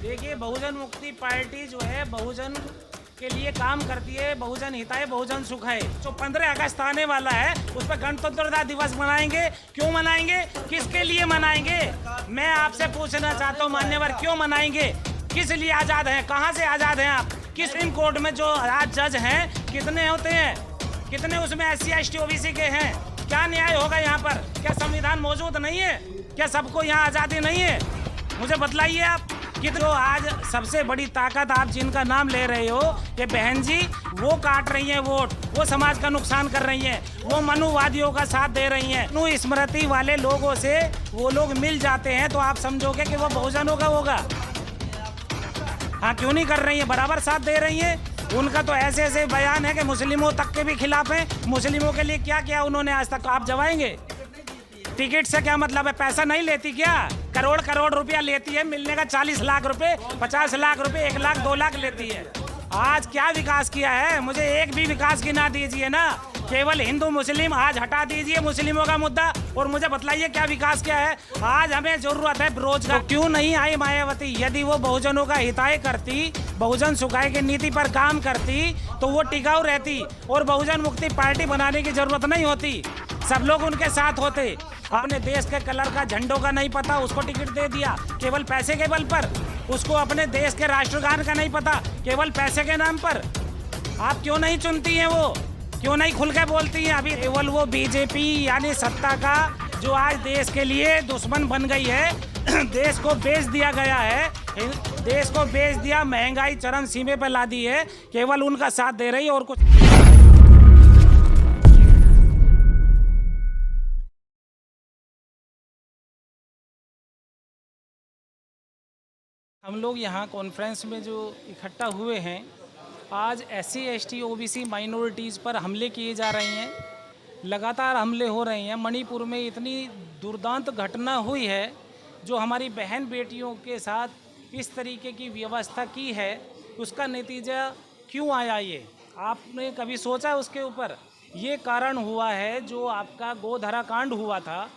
देखिए, बहुजन मुक्ति पार्टी जो है बहुजन के लिए काम करती है। बहुजन हिताय बहुजन सुखाय। जो 15 अगस्त आने वाला है उस पर गणतंत्रता दिवस मनाएंगे। क्यों मनाएंगे, किसके लिए मनाएंगे? मैं आपसे पूछना चाहता हूँ मान्यवर, क्यों मनाएंगे? किस लिए आज़ाद हैं? कहाँ से आज़ाद हैं आप? किस सुप्रीम कोर्ट में जो आज जज हैं कितने होते हैं? कितने उसमें SC ST OBC के हैं? क्या न्याय होगा यहाँ पर? क्या संविधान मौजूद नहीं है? क्या सबको यहाँ आज़ादी नहीं है? मुझे बतलाइए आप कि जो आज सबसे बड़ी ताकत आप जिनका नाम ले रहे हो ये बहन जी, वो काट रही हैं वोट, वो समाज का नुकसान कर रही हैं, वो मनुवादियों का साथ दे रही हैं। मनु स्मृति वाले लोगों से वो लोग मिल जाते हैं तो आप समझोगे कि वो बहुजनों का होगा। हाँ, क्यों नहीं कर रही है? बराबर साथ दे रही है। उनका तो ऐसे ऐसे बयान है कि मुस्लिमों तक के भी खिलाफ हैं। मुस्लिमों के लिए क्या किया उन्होंने आज तक? आप जवाएंगे? टिकट से क्या मतलब है? पैसा नहीं लेती क्या? करोड़ करोड़ रुपया लेती है, मिलने का 40 लाख रुपए, 50 लाख रुपए, 1 लाख 2 लाख लेती है। आज क्या विकास किया है? मुझे एक भी विकास गिना दीजिए ना। केवल हिंदू मुस्लिम आज हटा दीजिए मुस्लिमों का मुद्दा और मुझे बतलाइए क्या विकास क्या है। आज हमें जरूरत है रोजगार। तो क्यों नहीं आई मायावती? यदि वो बहुजनों का हिताय करती, बहुजन सुखाय की नीति पर काम करती तो वो टिकाऊ रहती और बहुजन मुक्ति पार्टी बनाने की जरूरत नहीं होती। सब लोग उनके साथ होते। अपने देश के कलर का, झंडों का नहीं पता, उसको टिकट दे दिया केवल पैसे के बल पर। उसको अपने देश के राष्ट्रगान का नहीं पता, केवल पैसे के नाम पर। आप क्यों नहीं चुनती हैं? वो क्यों नहीं खुल के बोलती हैं? अभी केवल वो बीजेपी यानी सत्ता का जो आज देश के लिए दुश्मन बन गई है। देश को बेच दिया गया है, देश को बेच दिया, महंगाई चरम सीमे पर ला दी है, केवल उनका साथ दे रही है और कुछ। हम लोग यहाँ कॉन्फ्रेंस में जो इकट्ठा हुए हैं, आज SC ST OBC माइनॉरिटीज़ पर हमले किए जा रहे हैं। लगातार हमले हो रहे हैं। मणिपुर में इतनी दुर्दांत घटना हुई है, जो हमारी बहन बेटियों के साथ इस तरीके की व्यवस्था की है, उसका नतीजा क्यों आया ये आपने कभी सोचा उसके ऊपर? ये कारण हुआ है जो आपका गोधरा कांड हुआ था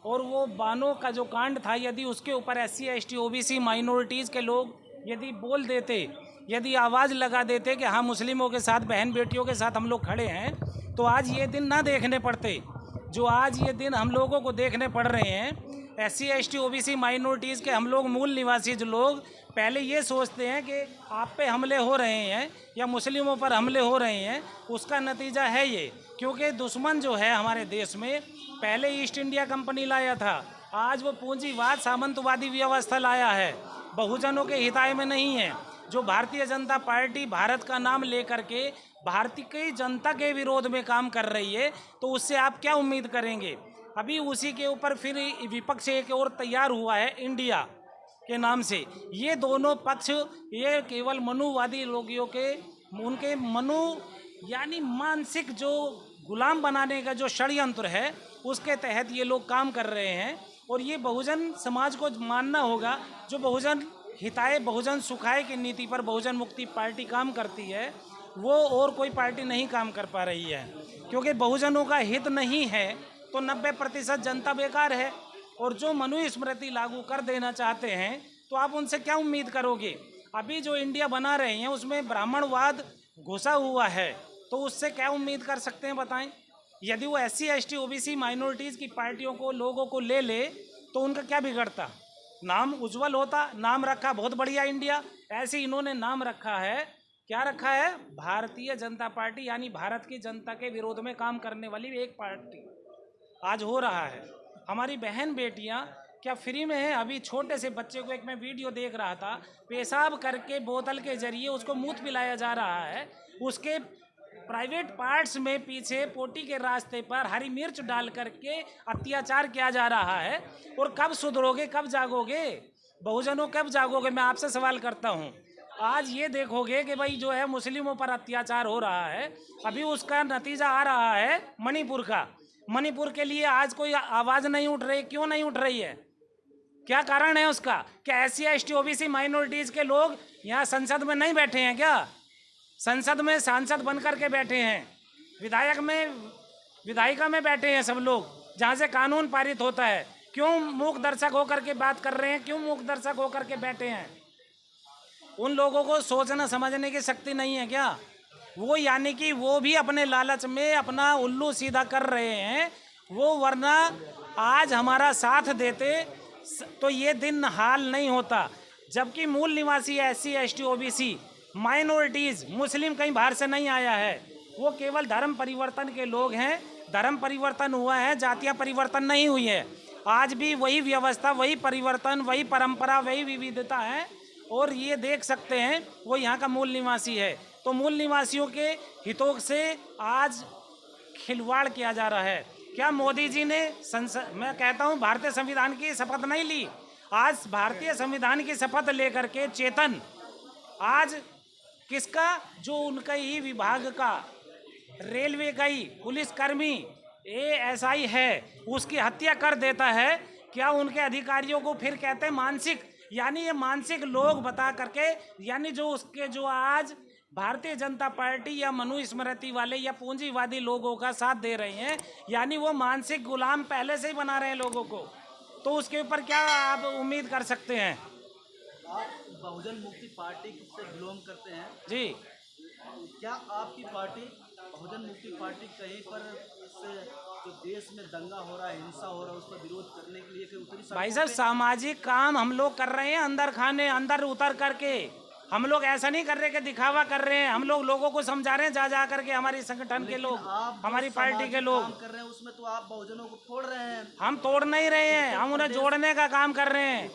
और वो बानों का जो कांड था। यदि उसके ऊपर SC ST OBC माइनॉरिटीज़ के लोग यदि बोल देते, यदि आवाज़ लगा देते कि हाँ मुस्लिमों के साथ, बहन बेटियों के साथ हम लोग खड़े हैं, तो आज ये दिन ना देखने पड़ते जो आज ये दिन हम लोगों को देखने पड़ रहे हैं। SC ST OBC माइनॉरिटीज़ के हम लोग मूल निवासी जो लोग पहले ये सोचते हैं कि आप पे हमले हो रहे हैं या मुस्लिमों पर हमले हो रहे हैं, उसका नतीजा है ये। क्योंकि दुश्मन जो है हमारे देश में पहले ईस्ट इंडिया कंपनी लाया था, आज वो पूंजीवाद सामंतवादी व्यवस्था लाया है, बहुजनों के हिताय में नहीं है। जो भारतीय जनता पार्टी भारत का नाम लेकर के भारतीय की जनता के विरोध में काम कर रही है, तो उससे आप क्या उम्मीद करेंगे? अभी उसी के ऊपर फिर विपक्ष एक और तैयार हुआ है इंडिया के नाम से। ये दोनों पक्ष ये केवल मनुवादी लोगों के, उनके मनु यानी मानसिक जो गुलाम बनाने का जो षड्यंत्र है, उसके तहत ये लोग काम कर रहे हैं। और ये बहुजन समाज को मानना होगा, जो बहुजन हिताय बहुजन सुखाय की नीति पर बहुजन मुक्ति पार्टी काम करती है, वो और कोई पार्टी नहीं काम कर पा रही है। क्योंकि बहुजनों का हित नहीं है तो 90% जनता बेकार है। और जो मनु स्मृति लागू कर देना चाहते हैं तो आप उनसे क्या उम्मीद करोगे? अभी जो इंडिया बना रहे हैं उसमें ब्राह्मणवाद घुसा हुआ है, तो उससे क्या उम्मीद कर सकते हैं बताएं? यदि वो SC ST OBC माइनॉरिटीज़ की पार्टियों को, लोगों को ले ले तो उनका क्या बिगड़ता? नाम उज्जवल होता। नाम रखा बहुत बढ़िया इंडिया, ऐसे इन्होंने नाम रखा है। क्या रखा है? भारतीय जनता पार्टी, यानी भारत की जनता के विरोध में काम करने वाली एक पार्टी। आज हो रहा है। हमारी बहन बेटियां क्या फ्री में है? अभी छोटे से बच्चे को एक मैं वीडियो देख रहा था, पेशाब करके बोतल के जरिए उसको मूत पिलाया जा रहा है। उसके प्राइवेट पार्ट्स में पीछे पोटी के रास्ते पर हरी मिर्च डाल करके अत्याचार किया जा रहा है। और कब सुधरोगे, कब जागोगे? बहुजनों कब जागोगे? मैं आपसे सवाल करता हूँ। आज ये देखोगे कि भाई जो है मुस्लिमों पर अत्याचार हो रहा है, अभी उसका नतीजा आ रहा है मणिपुर का। मणिपुर के लिए आज कोई आवाज़ नहीं उठ रही। क्यों नहीं उठ रही है? क्या कारण है उसका? क्या SC ST OBC माइनॉरिटीज़ के लोग यहाँ संसद में नहीं बैठे हैं क्या? संसद में सांसद बनकर के बैठे हैं, विधायिका में बैठे हैं सब लोग, जहाँ से कानून पारित होता है। क्यों मूक दर्शक होकर के बात कर रहे हैं? क्यों मूक दर्शक होकर के बैठे हैं? उन लोगों को सोचना समझने की शक्ति नहीं है क्या? वो यानी कि वो भी अपने लालच में अपना उल्लू सीधा कर रहे हैं वो, वरना आज हमारा साथ देते तो ये दिन हाल नहीं होता। जबकि मूल निवासी SC ST OBC माइनॉरिटीज़ मुस्लिम कहीं बाहर से नहीं आया है, वो केवल धर्म परिवर्तन के लोग हैं। धर्म परिवर्तन हुआ है, जातियाँ परिवर्तन नहीं हुई है। आज भी वही व्यवस्था, वही परिवर्तन, वही परंपरा, वही विविधता है। और ये देख सकते हैं वो यहाँ का मूल निवासी है। तो मूल निवासियों के हितों से आज खिलवाड़ किया जा रहा है। क्या मोदी जी ने मैं कहता हूँ भारतीय संविधान की शपथ नहीं ली? आज भारतीय संविधान की शपथ लेकर के चेतन आज किसका, जो उनका ही विभाग का, रेलवे का ही पुलिसकर्मी ASI है, उसकी हत्या कर देता है। क्या उनके अधिकारियों को फिर कहते हैं मानसिक? यानी ये मानसिक लोग बता करके, यानी जो उसके जो आज भारतीय जनता पार्टी या मनुस्मृति वाले या पूंजीवादी लोगों का साथ दे रहे हैं, यानी वो मानसिक गुलाम पहले से ही बना रहे हैं लोगों को। तो उसके ऊपर क्या आप उम्मीद कर सकते हैं? आप बहुजन मुक्ति पार्टी से बिलोंग करते हैं जी, क्या आपकी पार्टी बहुजन मुक्ति पार्टी कहीं पर से जो देश में दंगा हो रहा है, हिंसा हो रहा है, उसका विरोध करने के लिए उतरी? भाई साहब, सामाजिक काम हम लोग कर रहे हैं, अंदर खाने अंदर उतर करके। हम लोग ऐसा नहीं कर रहे कि दिखावा कर रहे हैं, हम लोग लोगों को समझा रहे हैं जा जा करके। हमारी संगठन के लोग, हमारी पार्टी के लोग काम कर रहे हैं, उसमें तो आप बहुजनों को तोड़ रहे हैं। हम तोड़ नहीं रहे हैं, हम उन्हें जोड़ने का काम कर रहे हैं।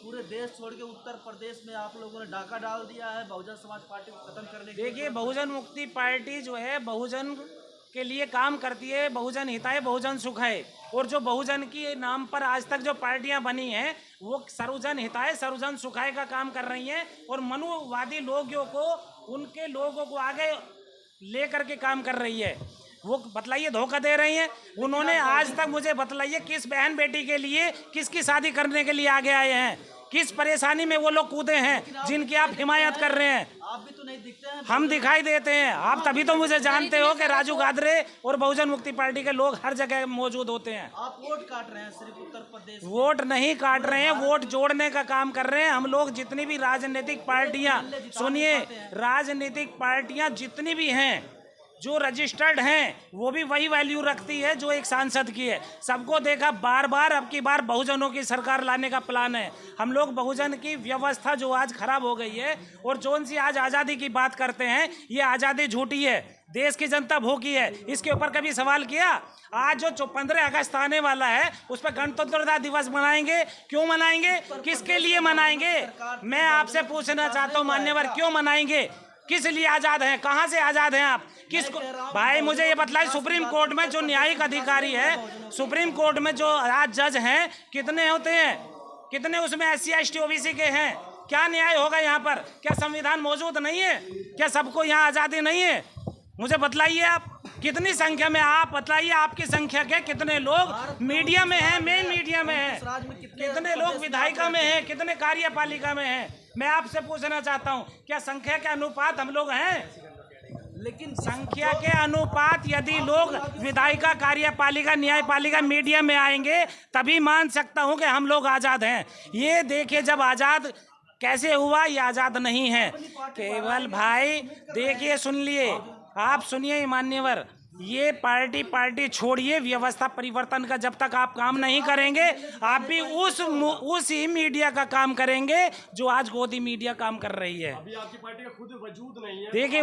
पूरे देश छोड़ के उत्तर प्रदेश में आप लोगों ने डाका डाल दिया है बहुजन समाज पार्टी को खत्म करने के लिए। देखिए, बहुजन मुक्ति पार्टी जो है बहुजन के लिए काम करती है। बहुजन हिताय बहुजन सुखाय, और जो बहुजन की नाम पर आज तक जो पार्टियां बनी हैं वो सर्वजन हिताय सर्वजन सुखाय का काम कर रही हैं, और मनुवादी लोगों को, उनके लोगों को आगे लेकर के काम कर रही है। वो बतलाइए, धोखा दे रही हैं। उन्होंने आज तक मुझे बतलाइए किस बहन बेटी के लिए, किसकी शादी करने के लिए आगे आए हैं? किस परेशानी में वो लोग कूदे हैं जिनकी आप हिमायत कर रहे हैं? आप भी तो नहीं दिखते हैं। हम दिखाई देते हैं। आप तभी तो मुझे जानते हो कि राजू गादरे और बहुजन मुक्ति पार्टी के लोग हर जगह मौजूद होते हैं। आप वोट काट रहे हैं सिर्फ उत्तर प्रदेश। वोट नहीं काट रहे हैं, वोट जोड़ने का काम कर रहे हैं। हम लोग जितनी भी राजनीतिक पार्टियां, सुनिए, राजनीतिक पार्टियां जितनी भी हैं जो रजिस्टर्ड हैं वो भी वही वैल्यू रखती है जो एक सांसद की है। सबको देखा बार बार, अब की बार बहुजनों की सरकार लाने का प्लान है। हम लोग बहुजन की व्यवस्था जो आज खराब हो गई है, और जोन सी आज आज़ादी की बात करते हैं, ये आज़ादी झूठी है, देश की जनता भूखी है। इसके ऊपर कभी सवाल किया? आज जो 15 अगस्त आने वाला है उस पर गणतंत्रता दिवस मनाएंगे, क्यों मनाएंगे? किसके लिए मनाएंगे? मैं आपसे पूछना चाहता हूँ मान्यवर, क्यों मनाएंगे? किस लिए आज़ाद हैं? कहाँ से आज़ाद हैं आप? किसको? भाई मुझे ये बतलाइए, सुप्रीम कोर्ट में जो न्यायिक अधिकारी है, सुप्रीम कोर्ट में जो आज जज हैं, कितने होते हैं? कितने उसमें SC ST OBC के हैं? क्या न्याय होगा यहाँ पर? क्या संविधान मौजूद नहीं है? क्या सबको यहाँ आज़ादी नहीं है? मुझे बतलाइए आप कितनी संख्या में, आप बतलाइए आपकी संख्या के कितने लोग मीडिया में हैं, मेन मीडिया में हैं, कितने लोग विधायिका में हैं, कितने कार्यपालिका में हैं? मैं आपसे पूछना चाहता हूं, क्या संख्या के अनुपात हम लोग हैं? लेकिन संख्या के अनुपात यदि लोग विधायिका, कार्यपालिका, न्यायपालिका, मीडिया में आएंगे तभी मान सकता हूं कि हम लोग आज़ाद हैं। ये देखिए, जब आज़ाद कैसे हुआ, ये आज़ाद नहीं है केवल। भाई देखिए, सुन लिए, आप सुनिए मान्यवर, ये पार्टी छोड़िए, व्यवस्था परिवर्तन का जब तक आप काम नहीं करेंगे, आप भी उस ही मीडिया का काम करेंगे जो आज गोदी मीडिया काम कर रही है। अभी आपकी पार्टी का खुद वजूद नहीं है। देखिए,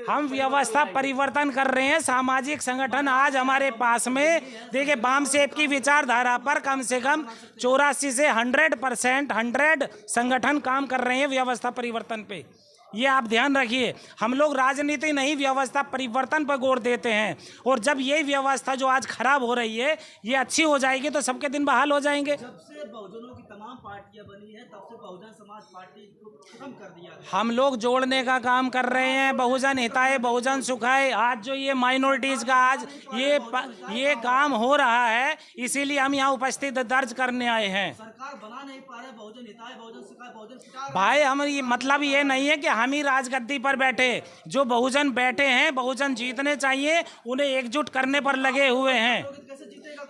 हम व्यवस्था परिवर्तन कर रहे हैं। सामाजिक संगठन आज हमारे पास में, देखिए, बामसेप की विचारधारा पर कम से कम 84 से 100% 100 संगठन काम कर रहे हैं व्यवस्था परिवर्तन पे। ये आप ध्यान रखिए, हम लोग राजनीति नहीं, व्यवस्था परिवर्तन पर जोर देते हैं। और जब ये व्यवस्था जो आज खराब हो रही है ये अच्छी हो जाएगी तो सबके दिन बहाल हो जाएंगे। जब से बहुजनों की तमाम पार्टियां बनी है तब से बहुजन समाज पार्टी को खत्म कर दिया। हम लोग जोड़ने का काम कर रहे हैं, बहुजन हिताय बहुजन सुखाय। आज जो ये माइनॉरिटीज का आज ये काम हो रहा है, इसीलिए हम यहाँ उपस्थित दर्ज करने आए हैं। सरकार बना नहीं पा रहे, बहुजन हिताय बहुजन सुखाय बहुजन सुखाय। भाई हम ये मतलब ये नहीं है कि हम ही राजगद्दी पर बैठे, जो बहुजन बैठे हैं, बहुजन जीतने चाहिए, उन्हें एकजुट करने पर लगे हुए हैं।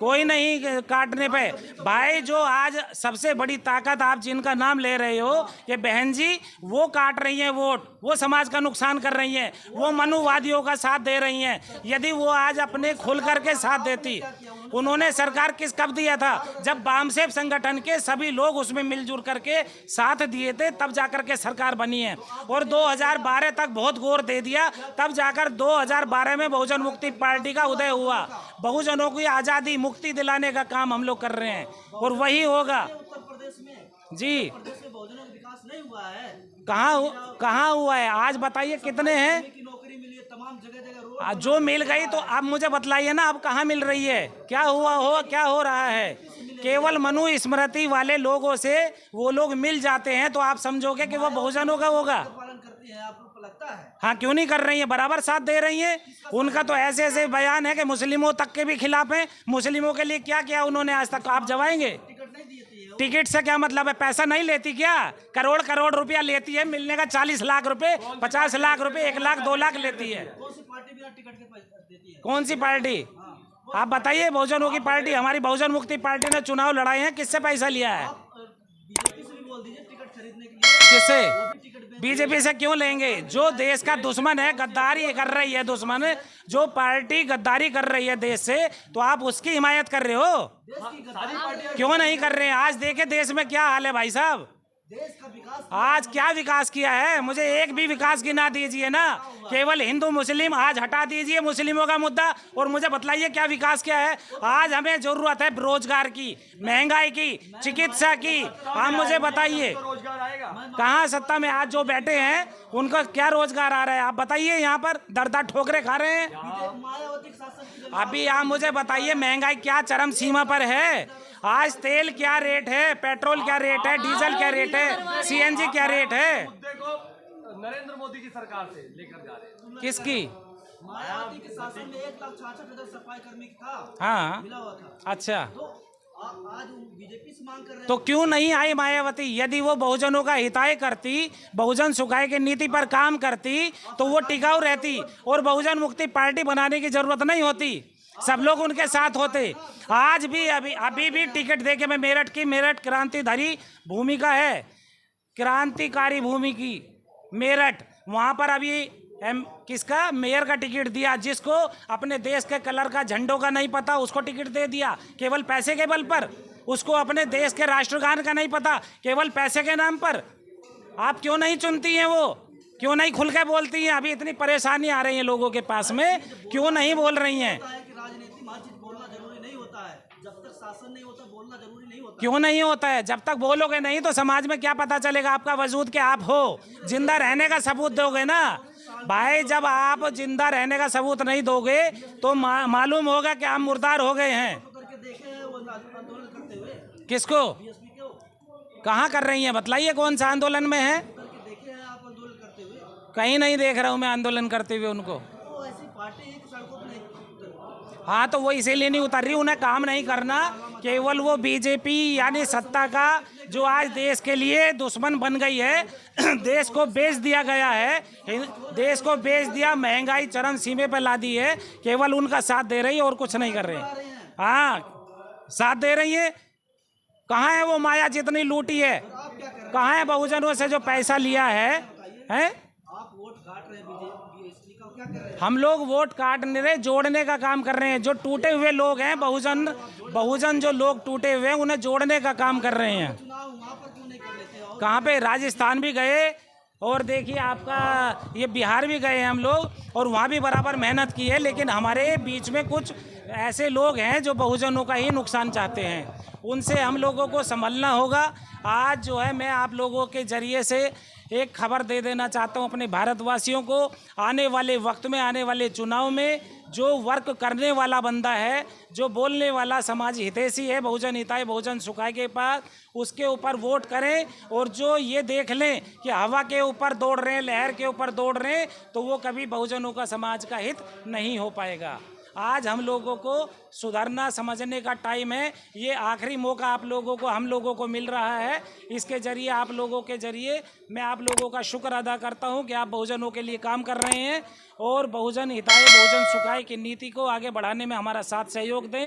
कोई नहीं काटने पे। भाई जो आज सबसे बड़ी ताकत आप जिनका नाम ले रहे हो, ये बहन जी, वो काट रही हैं वोट, वो समाज का नुकसान कर रही हैं, वो मनुवादियों का साथ दे रही हैं। यदि वो आज अपने खुल करके साथ देती, उन्होंने सरकार कब दिया था? जब वामसेफ संगठन के सभी लोग उसमें मिलजुल करके साथ दिए थे, तब जाकर के सरकार बनी है। और 2012 तक बहुत गौर दे दिया, तब जाकर 2012 में बहुजन मुक्ति पार्टी का उदय हुआ। बहुजनों की आज़ादी मुक्ति दिलाने का काम हम लोग कर रहे हैं और वही होगा। उत्तर प्रदेश में जी बहुजनों का विकास नहीं हुआ है। कहाँ हुआ है? आज बताइए कितने हैं की नौकरी मिली है, तमाम जगह रोड जो मिल गई, तो अब मुझे बतलाइए ना, अब कहाँ मिल रही है? क्या हुआ क्या हो रहा है? केवल मनु स्मृति वाले लोगों से वो लोग मिल जाते हैं तो आप समझोगे कि वो बहुजनों का होगा। पालन करती है, आपको लगता है? हाँ, क्यों नहीं कर रही है? बराबर साथ दे रही हैं। उनका तो ऐसे ऐसे बयान है कि मुस्लिमों तक के भी खिलाफ हैं। मुस्लिमों के लिए क्या किया उन्होंने आज तक? आप जवाएंगे? टिकट नहीं देती है। टिकट से क्या मतलब है? पैसा नहीं लेती क्या? करोड़ रुपया लेती है, मिलने का 40 लाख रुपए, 50 लाख रुपए, 1 लाख 2 लाख लेती है। कौन सी पार्टी बिना टिकट के पैसे देती है? कौन सी पार्टी? आप बताइए। बहुजनों की पार्टी, हमारी बहुजन मुक्ति पार्टी ने चुनाव लड़ाए हैं, किससे पैसा लिया है? बीजेपी से भी बोल दीजिए टिकट खरीदने के लिए। किससे? बीजेपी से क्यों लेंगे? जो देश का दुश्मन है, गद्दारी कर रही है दुश्मन, जो पार्टी गद्दारी कर रही है देश से, तो आप उसकी हिमायत कर रहे हो? क्यों नहीं कर रहे हैं? आज देखे देश में क्या हाल है भाई साहब। देश का विकास आज क्या विकास किया है? मुझे एक भी विकास गिना दीजिए ना। केवल हिंदू मुस्लिम आज हटा दीजिए मुस्लिमों का मुद्दा और मुझे बतलाइए क्या विकास किया है। आज हमें जरूरत है रोजगार की, महंगाई की, चिकित्सा की। आप मुझे बताइए रोजगार आएगा। कहाँ सत्ता में आज जो बैठे हैं उनका क्या रोजगार आ रहा है? आप बताइए। यहाँ पर दर ठोकरे खा रहे हैं। मायावती के शासन अभी आप मुझे बताइए महंगाई क्या चरम सीमा पर है? आज तेल क्या रेट है, पेट्रोल क्या रेट है, डीजल क्या रेट है, सीएनजी क्या रेट है? मुद्दे को नरेंद्र मोदी की सरकार से लेकर जा रहे हैं। किसकी? मायावती के शासन में 1,66,000 सफाई कर्मी था, हाँ, मिला हुआ था। अच्छा, तो आज बीजेपी से मांग कर रहे तो क्यों नहीं आई मायावती? यदि वो बहुजनों का हिताय करती, बहुजन सुखाय की नीति पर काम करती, तो वो टिकाऊ रहती और बहुजन मुक्ति पार्टी बनाने की जरूरत नहीं होती। सब लोग उनके साथ होते। आज भी अभी भी टिकट देके मैं मेरठ क्रांतिधारी भूमि का है, क्रांतिकारी भूमि की मेरठ, वहाँ पर अभी किसका मेयर का टिकट दिया? जिसको अपने देश के कलर का, झंडों का नहीं पता, उसको टिकट दे दिया केवल पैसे के बल पर। उसको अपने देश के राष्ट्रगान का नहीं पता, केवल पैसे के नाम पर। आप क्यों नहीं चुनती हैं? वो क्यों नहीं खुल के बोलती हैं? अभी इतनी परेशानी आ रही है लोगों के पास में, क्यों नहीं बोल रही हैं? राजनीति में बोलना जरूरी नहीं होता है। जब तक शासन नहीं होता बोलना जरूरी नहीं होता। क्यों नहीं होता है? जब तक बोलोगे नहीं तो समाज में क्या पता चलेगा आपका वजूद क्या आप हो? जिंदा रहने का सबूत दोगे ना भाई। जब आप जिंदा रहने का सबूत नहीं दोगे तो मालूम होगा कि आप मुर्दार हो गए हैं। करके देखे हैं वो आंदोलन करते हुए। किसको? बीएसपी को कहाँ कर रही हैं? बतलाइए कौन सा आंदोलन में है? करके देखे हैं आप आंदोलन करते हुए? कहीं नहीं देख रहा हूँ मैं आंदोलन करते हुए उनको। तो ऐसी पार्टी है कि सड़कों पर नहीं। हाँ, तो वो इसीलिए नहीं उतर रही, उन्हें काम नहीं करना। केवल वो बीजेपी यानी सत्ता का जो आज देश के लिए दुश्मन बन गई है, देश को बेच दिया गया है, देश को बेच दिया, महंगाई चरम सीमे पर ला दी है, केवल उनका साथ दे रही है और कुछ नहीं कर रहे हैं। हाँ, साथ दे रही है। कहाँ है वो माया जितनी लूटी है? कहाँ है बहुजनों से जो पैसा लिया है? आप वोट काट रहे हैं बीजेपी का, क्या कर रहे हैं? हम लोग वोट काटने रहे, जोड़ने का काम कर रहे हैं। जो टूटे हुए लोग हैं, बहुजन जो लोग टूटे हुए हैं, उन्हें जोड़ने का काम कर रहे हैं। चुनाव वहाँ पर क्यों नहीं कर लेते? और कहाँ पे? राजस्थान भी गए और देखिए आपका ये बिहार भी गए हैं हम लोग और वहाँ भी बराबर मेहनत की है। लेकिन हमारे बीच में कुछ ऐसे लोग हैं जो बहुजनों का ही नुकसान चाहते हैं, उनसे हम लोगों को संभलना होगा। आज जो है मैं आप लोगों के जरिए से एक खबर दे देना चाहता हूं अपने भारतवासियों को। आने वाले वक्त में, आने वाले चुनाव में जो वर्क करने वाला बंदा है, जो बोलने वाला समाज हितैषी है, बहुजन हिताय बहुजन सुखाय के पास, उसके ऊपर वोट करें। और जो ये देख लें कि हवा के ऊपर दौड़ रहे हैं, लहर के ऊपर दौड़ रहे हैं, तो वो कभी बहुजनों का समाज का हित नहीं हो पाएगा। आज हम लोगों को सुधरना समझने का टाइम है। ये आखिरी मौका आप लोगों को, हम लोगों को मिल रहा है। इसके जरिए, आप लोगों के जरिए मैं आप लोगों का शुक्र अदा करता हूं कि आप बहुजनों के लिए काम कर रहे हैं और बहुजन हिताय बहुजन सुखाय की नीति को आगे बढ़ाने में हमारा साथ सहयोग दें।